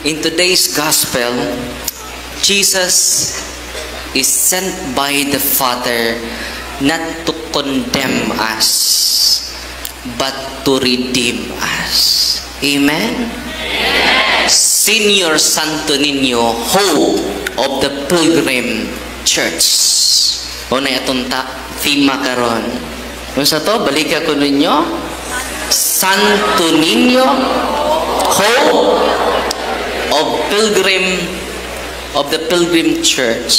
In today's gospel, Jesus is sent by the Father not to condemn us, but to redeem us. Amen? Yes. Senior Santo Niño, hope of the Pilgrim Church. O na yatunta, theme karon. Kung sa to, balik ako ninyo. Santo Niño, hope of the Pilgrim Church.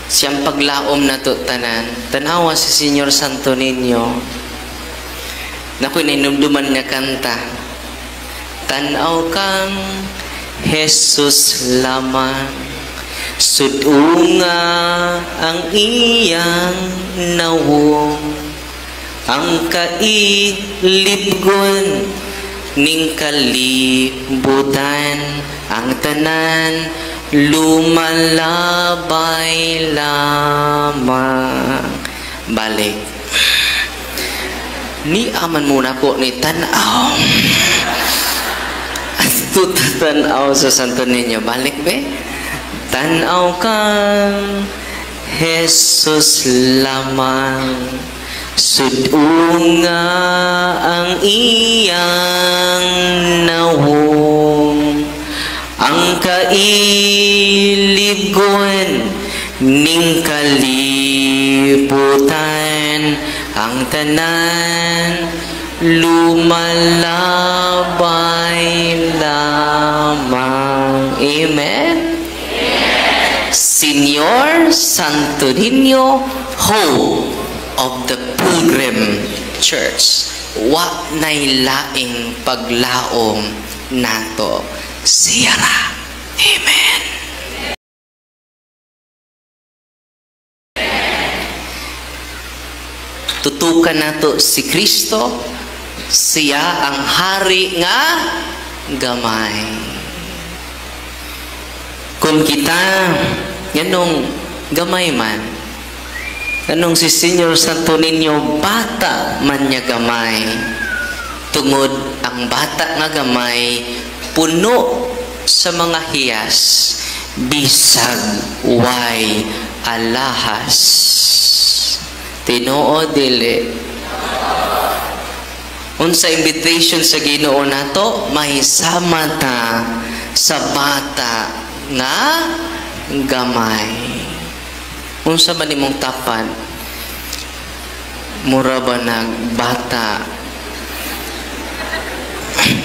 Siyang paglaom na to tanan. Tanawa si Senior Santo Niño. Naku, ninumduman niya kanta. Tanaw kang Jesus lamang, sudunga ang iyang nawong, ang kailibgon ning kalibutan, ang tanan lumalabay lamang. Balik. Ni aman muna po ni tanaw. Tanaw sa Santo Niño. Balik be. Tanaw kang Jesus lamang, sudunga ang iyang nawong, ang kailibgon ning kalibutan, ang tanan lumalabay lamang. Amen? Yes. Senior Santo Niño, hope of the Pilgrim Church. Wa nay laing paglaom nato siyara. Amen. Tutukan nato si Kristo. Siya ang hari nga gamay. Kung kita yanong gamay man, anong si Senior Santo Niño bata man niya gamay, tungod ang bata nga gamay puno sa mga hiyas, bisag way alahas. Tinoo dili. Unsa invitation sa Ginoo nato, mahisama ta sa bata nga gamay. Unsa man imong tapan? Mura ba nag bata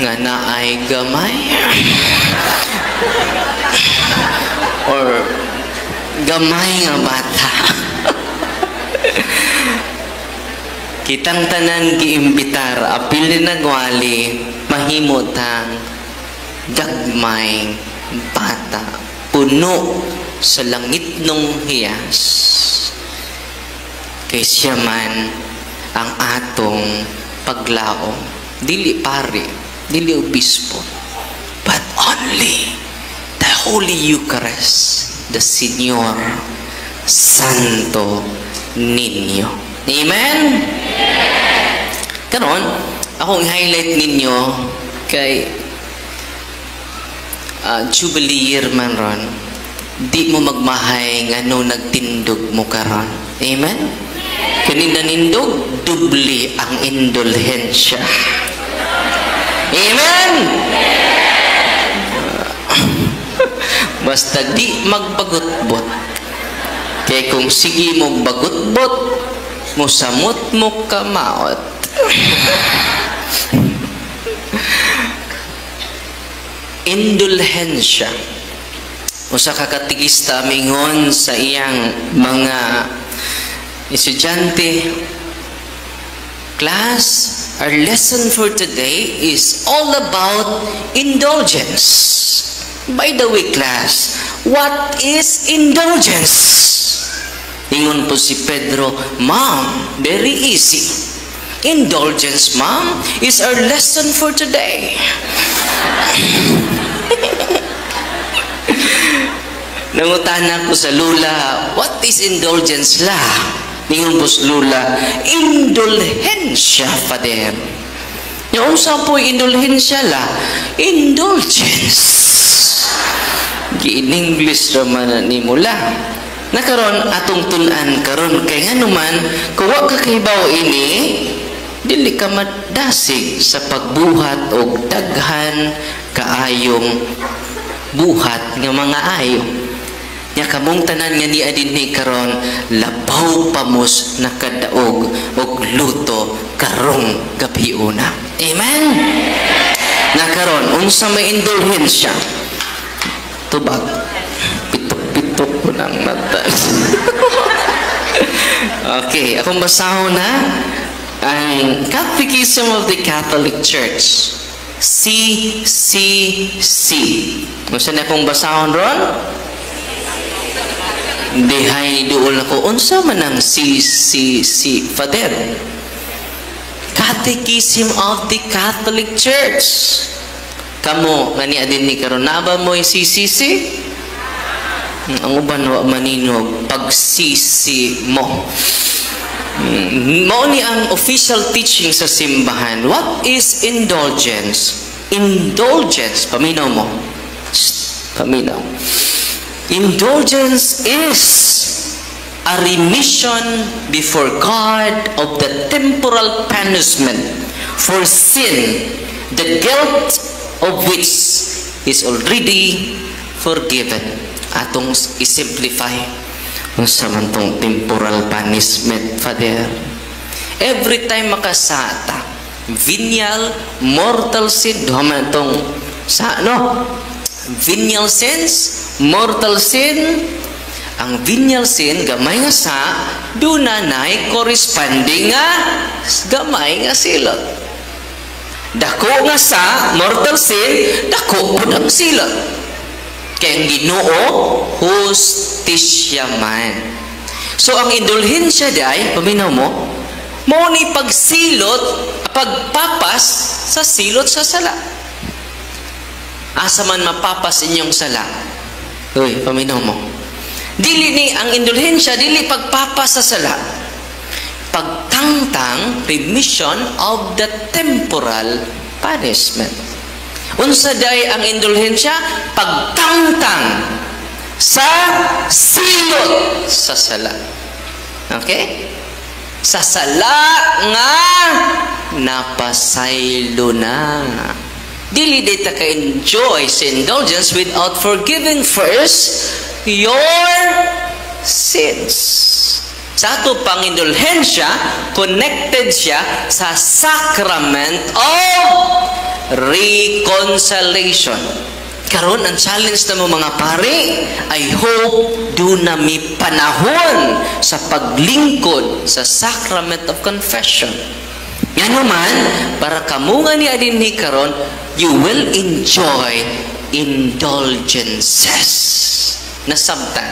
nga naay gamay? Or gamay nga bata? Kitang tanan giimbitar, apil ni nagwali, mahimutang gagmay bata, puno sa langit nung hiyas. Kay siya man ang atong paglaom, dili pari, dili obispo, but only the Holy Eucharist, the Senior Santo Niño. Amen? Karon, akong highlight ninyo kay Jubilee year man ron, di mo magmahay nga no nagtindog mo karon. Amen? Kaninda nindog, dubli ang indulhensya. Amen? Basta di magbagot-bot. Kaya kung sige mo bagot-bot, musamot mo kamaot. Indulhensya. Usa ka katigista mingon sa iyang mga estudyante, class, our lesson for today is all about indulgence. By the way, class, what is indulgence? Ingon po si Pedro, Ma'am, very easy. Indulgence, Ma'am, is our lesson for today. Nangutana ko sa Lula, what is indulgence la? Ingon po si Lula, indulhensya, Father. Yung unsa po indulhensya la? Indulgence. Gi-English raman ni mula. Nakaron atong tun-an karon kay nganuman kuwa ka kahibaw ini dili ka madasig sa pagbuhat og daghan kaayong buhat nga mga ayo. Nya kamong tanan nga niya dinhi karon labaw pamos nakadaog og luto karong gabiuna. Amen. Nakaron unsa may indulhensya? Tubag. Pitok-pitok ko ng mata. Okay, akong basahon na ang Catechism of the Catholic Church. CCC. Unsa na akong basahon ron? Dihay duol ako. Unsa man ang CCC? Father. Catechism of the Catholic Church. Kamo, ngani adin ni karon na ba mo CCC? Ang uban wa maninog pagsisi mo. Mao ni ang official teaching sa simbahan. What is indulgence? Indulgence, paminaw mo. Paminaw. Indulgence is a remission before God of the temporal punishment for sin, the guilt of which is already forgiven. Atong i-simplify kung sa man tong temporal punishment, Father. Every time makasata, venial, mortal sin, duhaman tong sa ano? Venial sins, mortal sin. Ang venial sin, gamay nga sa, dunanay corresponding nga gamay nga silot. Dako nga sa mortal sin, dako po ang silot. Kaya ang Ginoo, hustisya man. So ang indulhensya day, paminaw mo, mo ni pagsilot, pagpapas sa silot sa sala. Asa man mapapas inyong sala. Uy, paminaw mo. Dili ni ang indulhensya, dili pagpapas sa sala. Pagtangtang remission of the temporal punishment. Unsa day ang indulhensya? Pagtangtang sa silot sa sala. Okay? Sa sala nga napasaylo na. Dili data ka enjoy sa indulgence without forgiving first your sins. Sa ato pang indulhensya, connected siya sa sacrament of reconciliation. Karon ang challenge na mo mga pare, I hope do na mi panahon sa paglingkod sa sacrament of confession. Yan naman, para kamunga ni adinhi karon, you will enjoy indulgences. Nasabtan.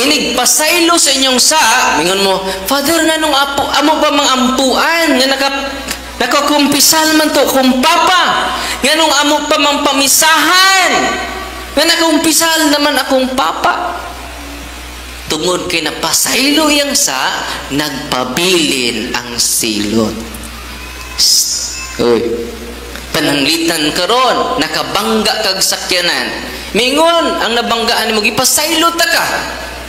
Inig pasaylo sa inyong sa, mingon mo, Father, nanong apo, amo ba mang ampuan, nga nakakumpisal man to kung papa, nga nung amo pa mang pamisahan, nga nakakumpisal naman akong papa. Tungod kay napasaylo yang sa, nagpabilin ang silot. Uy, pananglitan karon, nakabangga kag sakyanan. Mingon, ang nabanggaan mo, ipasaylo ta ka.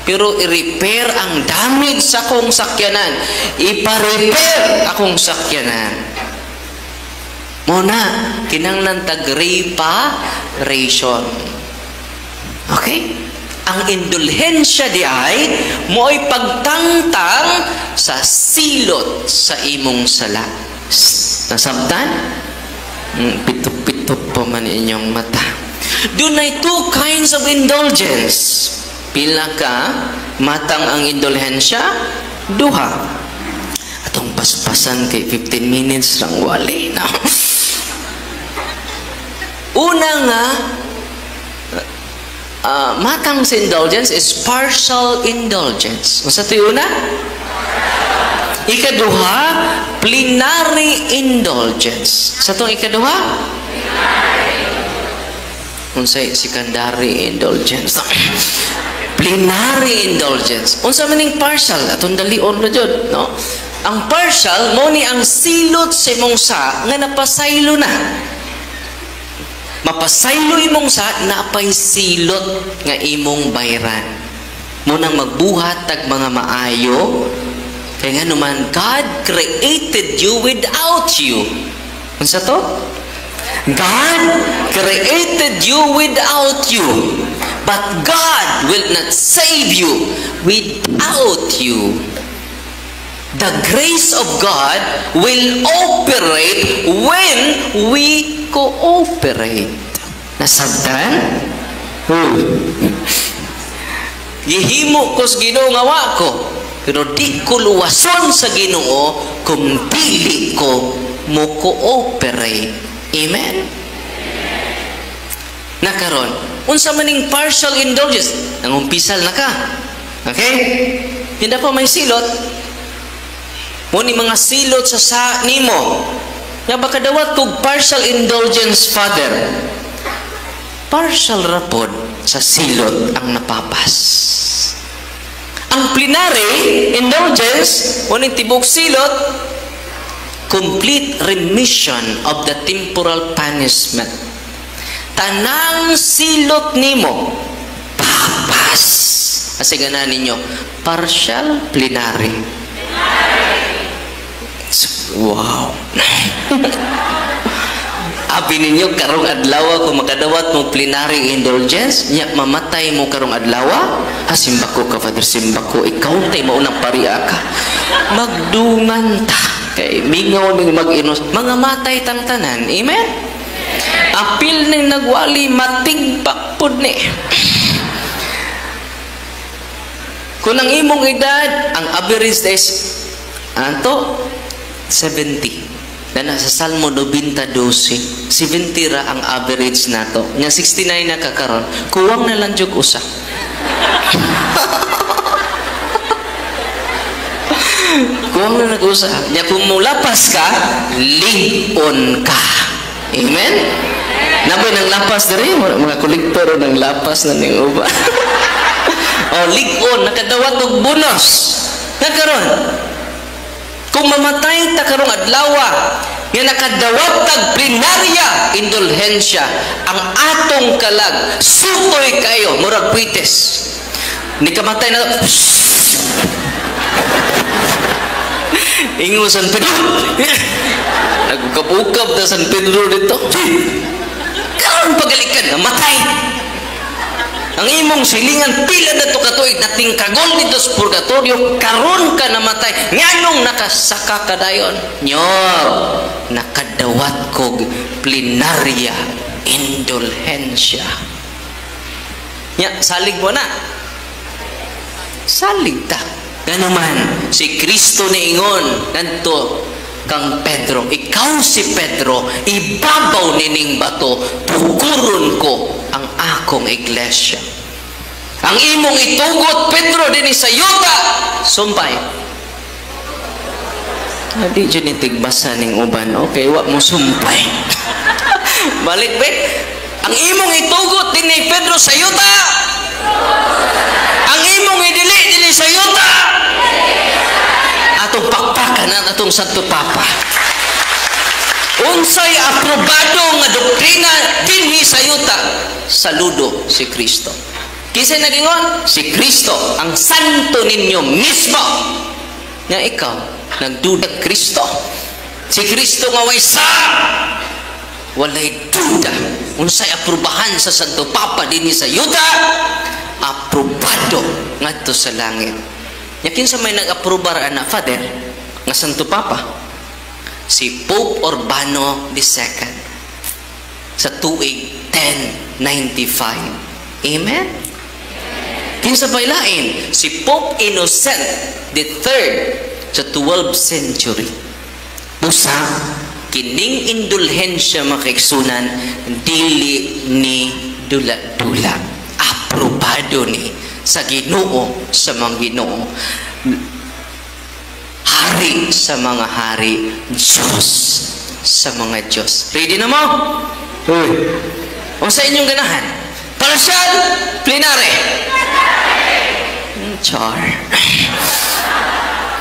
Pero i-repair ang damage sa akong sakyanan. Ipa-repair akong sakyanan. Muna, kinanglan tag-reparation. Okay? Ang indulhensya di ay mo'y pagtangtang sa silot sa imong sala. Nasabtan? Pitok-pitok pa man inyong mata. Dunay two kinds of indulgence. Pila ka matang ang indulhensya? Duha. Atong paspasan kay 15 minutes lang wali na. Una nga, matang sa indulgence is partial indulgence. Sa ito una? Ikaduha, plenary indulgence. Sa itong ikaduha? Unsay secondary indulgence. Plenary indulgence. Unsa maning partial? Atong dalion na jud, no? Ang partial mo ni ang silot sa imong sa nga napasaylo na. Mapasaylo imong sa napay silot nga imong bayran. Munang magbuhat tag mga maayo. Kaya nga naman, God created you without you. Unsa to? God created you without you. But God will not save you without you. The grace of God will operate when we cooperate. Nasabtan? Gihimo ko sa Ginoo nga wa ko, pero di ko luwason sa Ginoo kung dili ko mo cooperate. Amen? Nakaron, unsa maning partial indulgence? Nangumpisal na ka. Okay? Hindi pa may silot. Muni mga silot sa nimo. Nga baka dawat kog partial indulgence, Father. Partial rapod sa silot ang napapas. Ang plenary indulgence, muni tibok silot, complete remission of the temporal punishment. Tanang silot nimo papas. Kasi ganan ninyo, partial, plenary. Wow. Abi ninyo karong adlaw kung makadawat mo plenary indulgence, nya mamatay mo karong adlaw, simba ko ka, Father, simba ko, ikaw tay mo unang pariya ka. Magdungan ta kay mingaw ning mag-inos, mga matay tang tanan. Amen. Apil ning nagwali matigpak pud ni. Kung ang imong edad, ang average is anto 70. Na nasa Salmo 90:12. 70 ra ang average nato. Nya 69 na kakaron. Kuwang na lang jud usa. Kuwang na nag-usa. Nya kung mulapas ka, lig-on ka. Amen? Naboy ng lapas diri, mga kolektor ng lapas na ning uba. O lig-on, nakadawat og bonus. Nagkaron. Kung mamatay ta karong adlaw, nga nakadawat tag plenarya indulhensya, ang atong kalag sutoy kayo murag puites. Ni kamatay na ingo San Pedro. Nagkabukab na San Pedro dito. Karon pagalikan namatay. Ang imong silingan pila na to katuig nating kagol dito sa purgatorio, karon ka namatay. Nganong nakasaka ka dayon? Nyor, nakadawat kog plenarya indulhensya. Nya, salig mo na. Salig ta. Ganuman, si Kristo ni ingon, nanto kang Pedro, ikaw si Pedro, ibabaw nining bato, pukuron ko ang akong iglesia. Ang imong itugot, Pedro, din sa yuta, sumpay. Hindi dyan itigbasa ning uban. Okay, wak mo sumpay. Balik, be. Ang imong itugot din ni Pedro sa yuta. Ang imong idili din sa yuta. Atong pakpakan at atong Santo Papa. Unsay aprobado nga doktrina dinhi sa yuta, saludo si Kristo. Kisay nagingon? Si Kristo, ang santo ninyo mismo. Nga ikaw, nagduda Kristo. Si Kristo nga way sa walay duda. Unsay aprobahan sa Santo Papa dinhi sa yuta, aprobado ngadto sa langit. Yakin sa may nag-aprobar ana, Father, nga Santo Papa, si Pope Urbano II sa tuig 1095. Amen? Kinsa pailain, si Pope Innocent III sa 12th century. Busa, kining indulhensya makaigsunan, dili ni dula-dula. Aprobado ni sa Ginoo sa mga Ginoo, hari sa mga hari, Diyos sa mga Diyos. Ready na mo? O sa inyong ganahan? Partial, plenary. Char.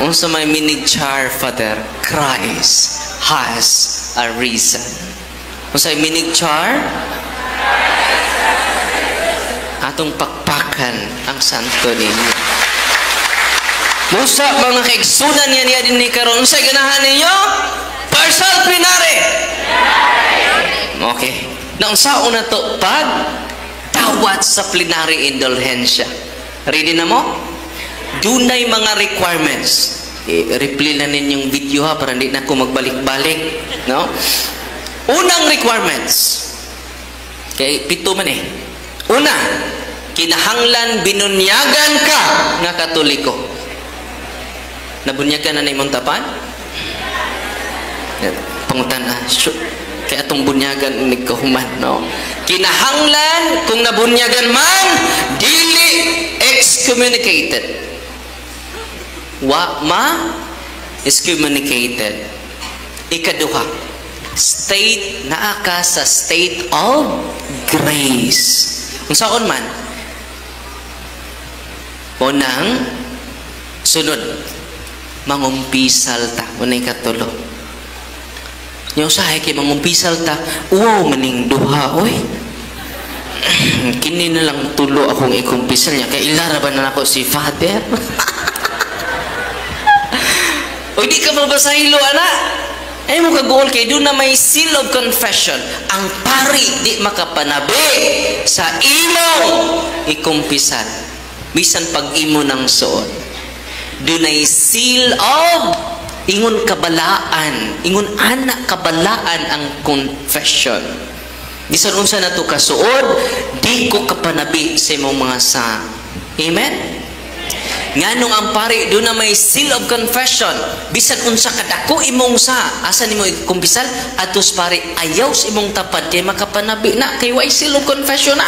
Unsa may minig char, Father? Christ has arisen. Unsa may minig char? Atong pakpakan ang santo ninyo. Musa mga kaigsunan niya din ni karon. Unsay ganahan ninyo? Partial plenary. Okay. Naunsa una to pag tawat sa plenary indulhensya. Ready na mo? Dunay mga requirements. I-replay na ninyong video ha para hindi na ako magbalik-balik, no? Unang requirements. Okay, 7 man eh. Una, kinahanglan binunyagan ka nga Katoliko. Nabunyagan na imong tapan? Pangutan kaya atong bunyagan nagkahuman, no? Kinahanglan kung nabunyagan man, dili excommunicated. Wa ma excommunicated. Ikaduha, state naa ka sa state of grace. Kung saan man, unang sunod, mangumpisal ta. Unay katulo. Yung sahay kay mangumpisal ta, wow, maning duha, oy. Kini na lang tulo akong ikumpisal niya. Kaya ilaraban na ako si Father. O di ka mabasahilo, anak. Ay mo kagool kay doon na may seal of confession. Ang pari di makapanabi sa imong ikumpisal. Bisan pag imo ng suot. Doon ay seal of ingon kabalaan, ingon anak kabalaan ang confession. Bisan unsa na to kasuod, di ko kapanabi sa imong mga sa. Amen? Nganong ang pari doon na may seal of confession. Bisan unsa kadako imong sa, asa nimo kumpisal atos pari ayaw sa imong tapad kay makapanabi na kay way seal of confession na.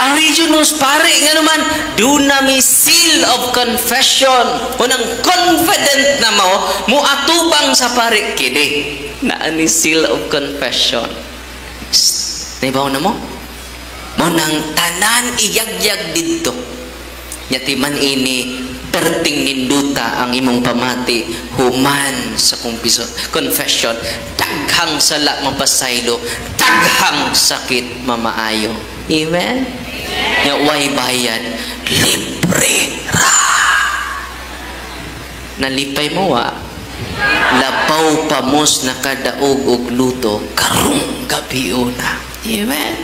Ang regionals pare nga naman, doon na may seal of confession. Unang confident na mo atubang sa pare. Kidi, na ni seal of confession. Naibaw na mo? Mo nang tanan iyagyag dito. Yatiman ini, perting ninduta ang imong pamati, human sa confession, daghang sala mapasaylo, daghang sakit mamaayo. Amen? Nga way bayad, libre ra. Nalipay mo wa, labaw pamos na kadaog og luto, karong gabi una. Amen?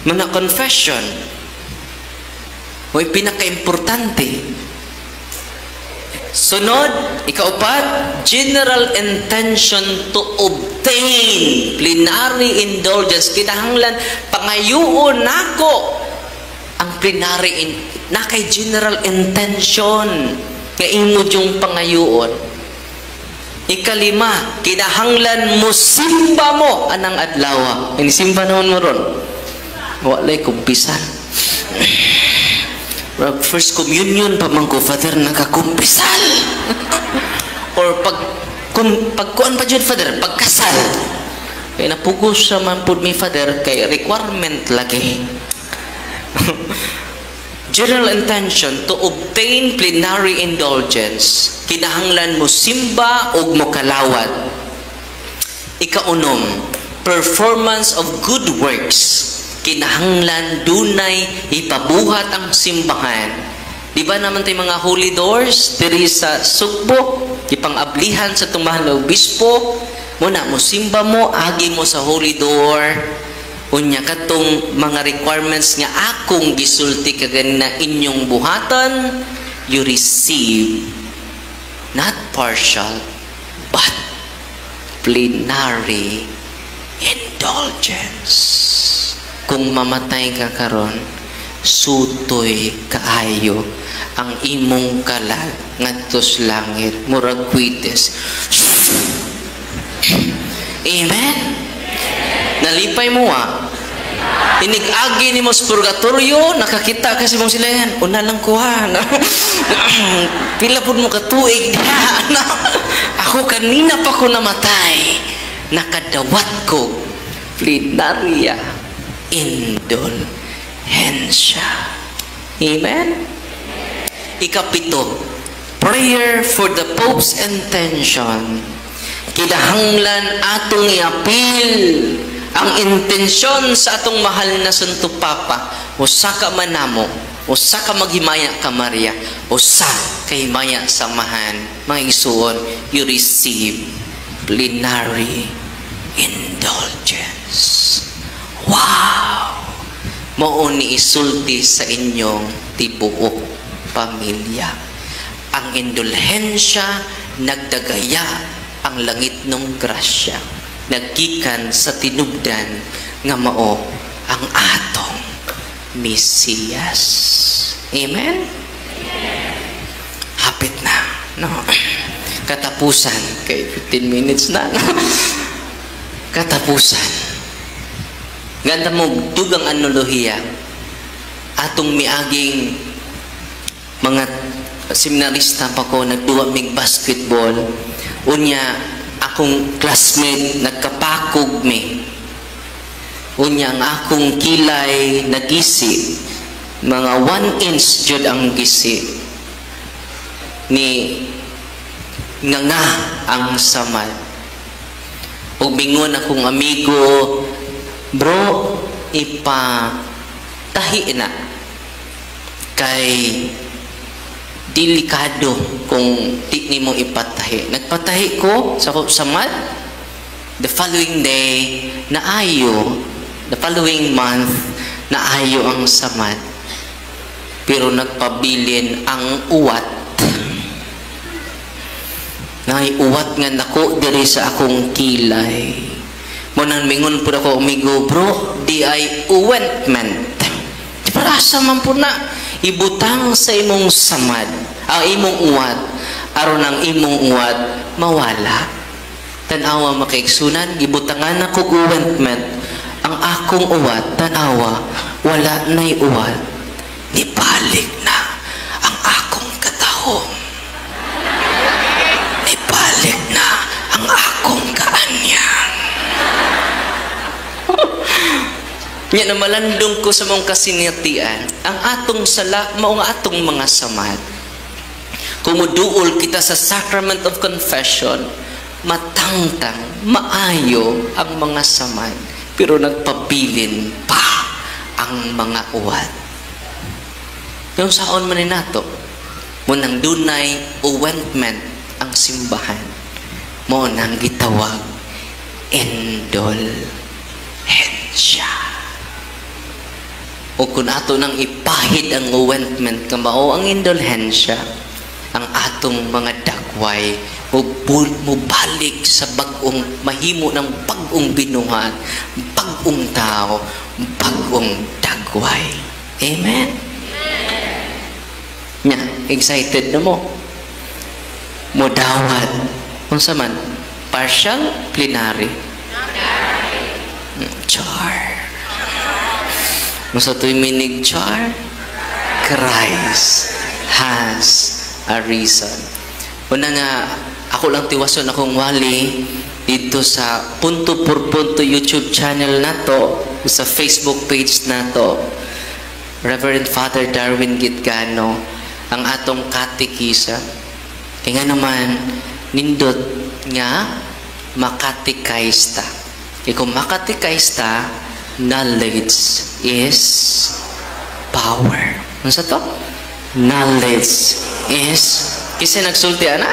Mga confession, way pinaka-importante. Sunod, ikaupat, general intention to obtain plenary indulgence. Kinahanglan pangayuon nako ang plenary na kay general intention nga imo yung pangayuon. Ikalima, kinahanglan mo simba mo anang adlaw. Ini simba noon mo ron. Walay kumpisan. First communion pa man ko, Father, nakakumpisal. Or pagkuan pa dyan, Father, pagkasal. Kaya napugos sa man po mi, Father, kay requirement lagi. General intention to obtain plenary indulgence. Kinahanglan mo simba o mo kalawat. Ikaunom, performance of good works. Kinahanglan dunay ipabuhat ang simbahan. Di ba naman tayo mga holy doors diri sa Sugbo, ipang-ablihan sa itong mahal na obispo, muna mo simba mo, agi mo sa holy door, unya katong mga requirements nga akong gisulti kaganina inyong buhatan, you receive not partial but plenary indulgence. Kung mamatay ka karon, sutoy kaayo ang imong kalag ngadtos langit, murag kwites. Amen? Nalipay mo inig-agi ni mo sa purgatorio, nakakita ka sa mong silayan, una lang kuha. Pila po mo katuig diha. Ako kanina pa ko namatay, nakadawat ko plenarya indulhensya. Amen? Ikapito, prayer for the Pope's intention. Kinahanglan atong iapil ang intensyon sa atong mahal na Santo Papa. Usa ka manamo, usa ka maghimaya ka Maria, usa ka himaya samahan. Mga isuon, you receive plenary indulgence. Wow! Mao ni isulti sa inyong tibuok pamilya. Ang indulhensya nagdagaya ang langit ng grasya, naggikan sa tinubdan nga mao ang atong Mesiyas. Amen? Hapit na, no? Katapusan, kay 15 minutes na, no? Katapusan. Ganda mo, dugang analohiya, atong miaging mga seminarista pa ko, nagduwa mig basketball, unya akong classmate nagkapakog mi, unya ang akong kilay nagisi, mga 1 inch jud ang gisi ni nga ang samad. Ug mingon akong amigo, bro, tahi na kay delikado kung di nimo ipatahi. Nagpatahi ko sa samad. The following day, naayo. The following month, naayo ang samad. Pero nagpabilin ang uwat. Uwat nga nako diri sa akong kilay. Munang mingon po ako, amigo, bro, di ay ointment. Di para asa man po na ibutang sa imong samad, ang imong uwat, aron ang imong uwat mawala. Tanawa makaigsunan, gibutangan ako ointment, ang akong uwat, tanawa, wala na'y uwat, nibalik na ang akong katahom. Nibalik na ang akong kaanyang. Nya na malandong ko sa mong kasinatian, ang atong sala, mao nga atong mga samad. Kumuduol kita sa sacrament of confession, matangtang, maayo ang mga samad, pero nagpabilin pa ang mga uwat. Yung saon man ni nato, munang dunay ointment ang simbahan, mo nang gitawag indulhensya. O kung ato nang ipahid ang ointment kamao ang indulhensya, ang atong mga dagway mubalik sa bagong mahimo ng bagong binuhat, bagong tao, bagong dagway. Amen? Nya, excited na mo? Modawat. Kung saman, partial, plenary. Char. Sa tuwing minig char, Christ has a reason. Una nga, ako lang tiwason akong wali dito sa Punto por Punto YouTube channel na to, sa Facebook page na to. Reverend Father Darwin Gitgano, ang atong katikisa. Kaya nga naman, nindot nga makatikaista. Kaya kung makatikaista, knowledge is power. Ano sa to? Knowledge is... Kinsa nagsulti ana?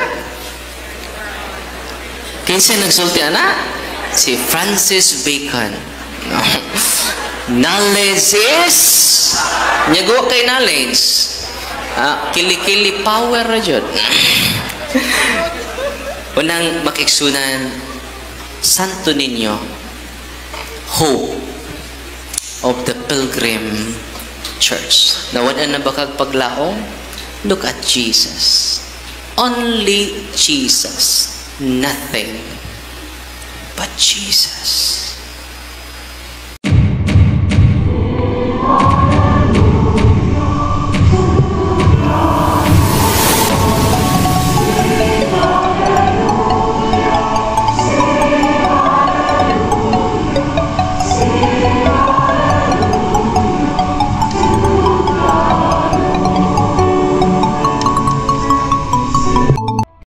Kinsa nagsulti ana? Si Francis Bacon. No. Knowledge is... Nyago kay knowledge. Kili-kili power na dyan. Unang makiksunan, Santo Niño, hope of the Pilgrim Church. Nawanan na ba kag paglaong? Look at Jesus. Only Jesus. Nothing but Jesus.